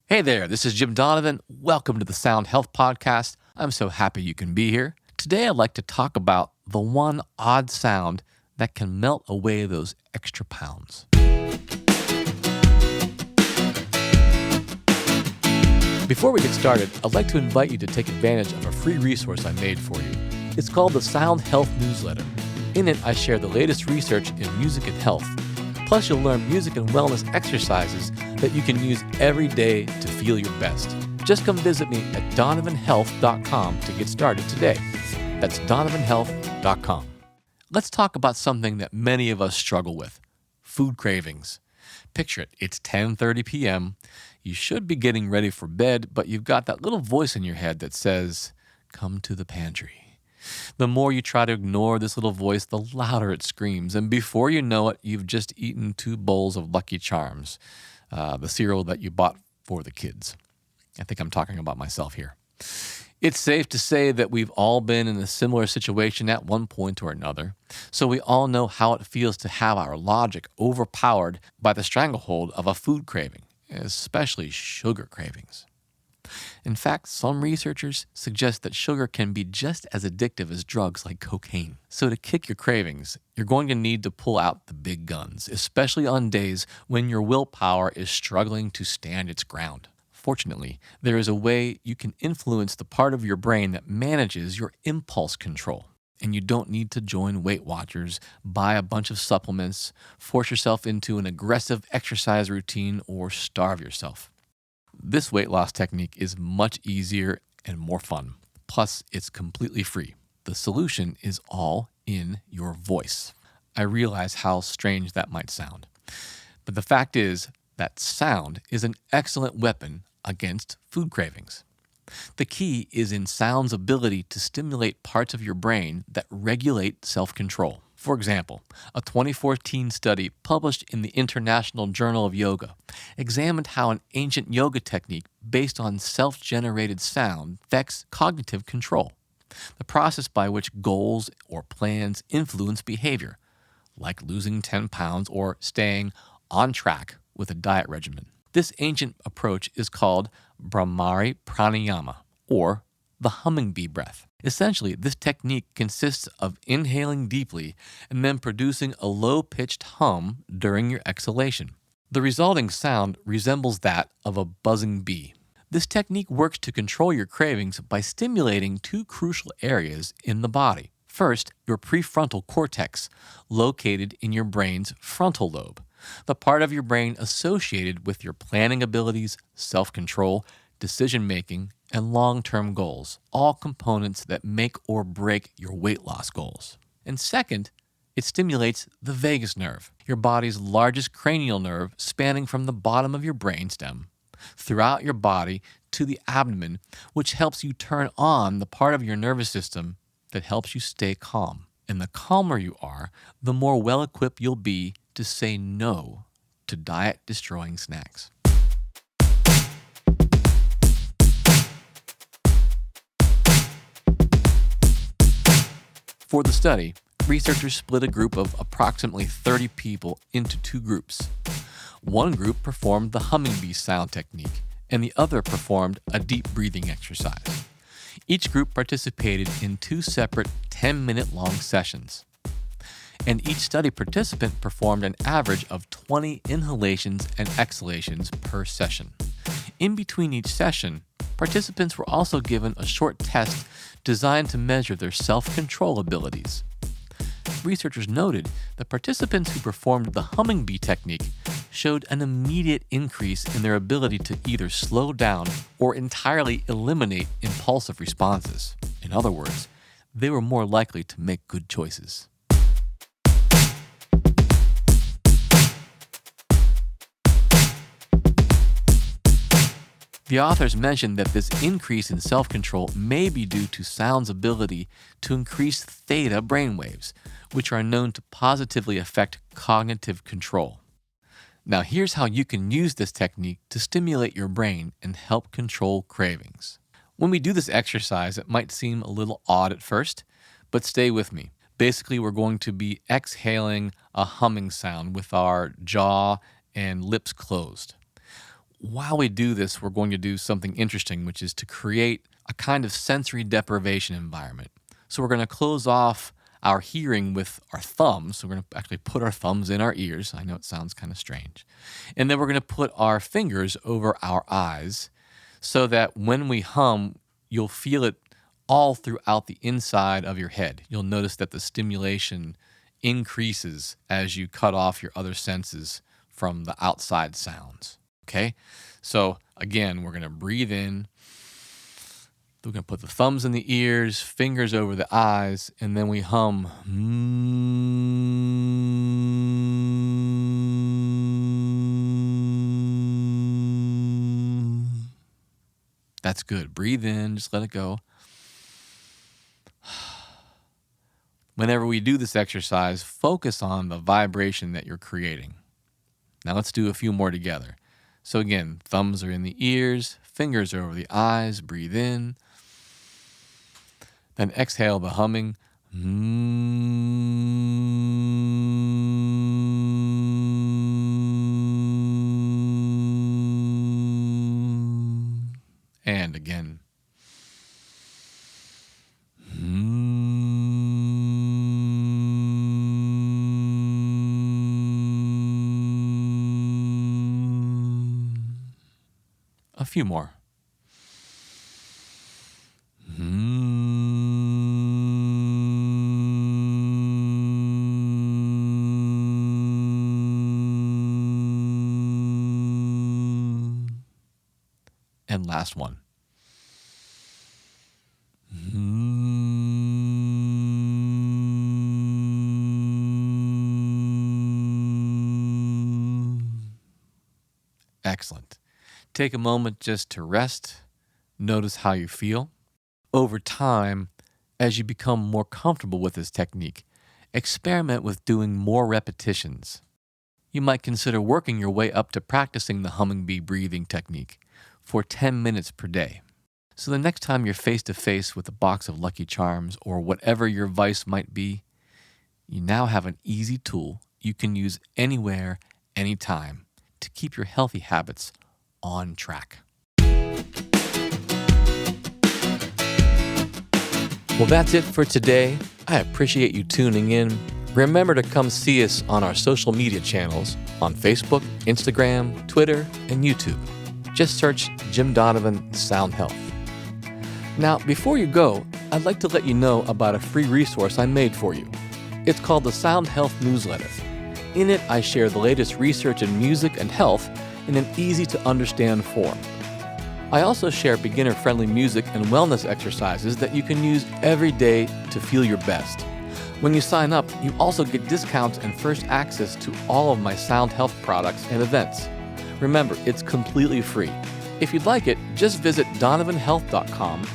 Hey there, this is Jim Donovan. Welcome to the Sound Health Podcast. I'm so happy you can be here. Today I'd like to talk about the one odd sound that can melt away those extra pounds. Before we get started, I'd like to invite you to take advantage of a free resource I made for you. It's called the Sound Health Newsletter. In it, I share the latest research in music and health. Plus, you'll learn music and wellness exercises that you can use every day to feel your best. Just come visit me at donovanhealth.com to get started today. That's donovanhealth.com. Let's talk about something that many of us struggle with: food cravings. Picture it, it's 10:30 p.m. You should be getting ready for bed, but you've got that little voice in your head that says, "Come to the pantry." The more you try to ignore this little voice, the louder it screams. And before you know it, you've just eaten 2 bowls of Lucky Charms, the cereal that you bought for the kids. I think I'm talking about myself here. It's safe to say that we've all been in a similar situation at one point or another. So we all know how it feels to have our logic overpowered by the stranglehold of a food craving, especially sugar cravings. In fact, some researchers suggest that sugar can be just as addictive as drugs like cocaine. So to kick your cravings, you're going to need to pull out the big guns, especially on days when your willpower is struggling to stand its ground. Fortunately, there is a way you can influence the part of your brain that manages your impulse control. And you don't need to join Weight Watchers, buy a bunch of supplements, force yourself into an aggressive exercise routine, or starve yourself. This weight loss technique is much easier and more fun. Plus, it's completely free. The solution is all in your voice. I realize how strange that might sound. But the fact is that sound is an excellent weapon against food cravings. The key is in sound's ability to stimulate parts of your brain that regulate self-control. For example, a 2014 study published in the International Journal of Yoga examined how an ancient yoga technique based on self-generated sound affects cognitive control, the process by which goals or plans influence behavior, like losing 10 pounds or staying on track with a diet regimen. This ancient approach is called Bhramari Pranayama, or the humming bee breath. Essentially, this technique consists of inhaling deeply and then producing a low-pitched hum during your exhalation. The resulting sound resembles that of a buzzing bee. This technique works to control your cravings by stimulating 2 crucial areas in the body. First, your prefrontal cortex, located in your brain's frontal lobe, the part of your brain associated with your planning abilities, self-control, decision-making, and long-term goals, all components that make or break your weight loss goals. And second, it stimulates the vagus nerve, your body's largest cranial nerve spanning from the bottom of your brainstem throughout your body to the abdomen, which helps you turn on the part of your nervous system that helps you stay calm. And the calmer you are, the more well-equipped you'll be to say no to diet-destroying snacks. For the study, researchers split a group of approximately 30 people into 2 groups. One group performed the humming bee sound technique, and the other performed a deep breathing exercise. Each group participated in 2 separate 10-minute-long sessions. And each study participant performed an average of 20 inhalations and exhalations per session. In between each session, participants were also given a short test designed to measure their self-control abilities. Researchers noted that participants who performed the humming bee technique showed an immediate increase in their ability to either slow down or entirely eliminate impulsive responses. In other words, they were more likely to make good choices. The authors mentioned that this increase in self-control may be due to sound's ability to increase theta brainwaves, which are known to positively affect cognitive control. Now, here's how you can use this technique to stimulate your brain and help control cravings. When we do this exercise, it might seem a little odd at first, but stay with me. Basically, we're going to be exhaling a humming sound with our jaw and lips closed. while we do this, we're going to do something interesting, which is to create a kind of sensory deprivation environment. So we're going to close off our hearing with our thumbs. So we're going to actually put our thumbs in our ears. I know it sounds kind of strange. And then we're going to put our fingers over our eyes so that when we hum, you'll feel it all throughout the inside of your head. You'll notice that the stimulation increases as you cut off your other senses from the outside sounds. Okay? So again, we're going to breathe in. We're going to put the thumbs in the ears, fingers over the eyes, and then we hum. That's good. Breathe in, just let it go. Whenever we do this exercise, focus on the vibration that you're creating. Now let's do a few more together. So again, thumbs are in the ears, fingers are over the eyes, breathe in. Then exhale the humming. And again. A few more. And last one. Excellent. Take a moment just to rest. Notice how you feel. Over time, as you become more comfortable with this technique, experiment with doing more repetitions. You might consider working your way up to practicing the humming bee breathing technique for 10 minutes per day. So the next time you're face to face with a box of Lucky Charms or whatever your vice might be, you now have an easy tool you can use anywhere, anytime to keep your healthy habits on track. Well, that's it for today. I appreciate you tuning in. Remember to come see us on our social media channels on Facebook, Instagram, Twitter, and YouTube. Just search Jim Donovan Sound Health. Now, before you go, I'd like to let you know about a free resource I made for you. It's called the Sound Health Newsletter. In it, I share the latest research in music and health in an easy-to-understand form. I also share beginner-friendly music and wellness exercises that you can use every day to feel your best. When you sign up, you also get discounts and first access to all of my sound health products and events. Remember, it's completely free. If you'd like it, just visit donovanhealth.com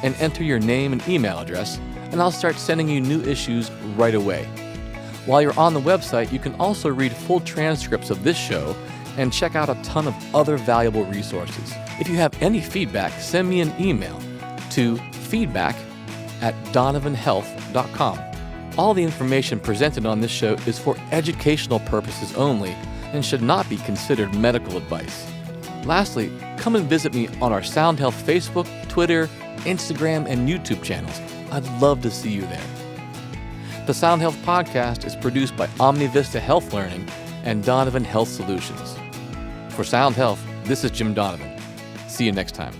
and enter your name and email address, and I'll start sending you new issues right away. While you're on the website, you can also read full transcripts of this show and check out a ton of other valuable resources. If you have any feedback, send me an email to feedback@donovanhealth.com. All the information presented on this show is for educational purposes only and should not be considered medical advice. Lastly, come and visit me on our Sound Health Facebook, Twitter, Instagram, and YouTube channels. I'd love to see you there. The Sound Health Podcast is produced by OmniVista Health Learning and Donovan Health Solutions. For Sound Health, this is Jim Donovan. See you next time.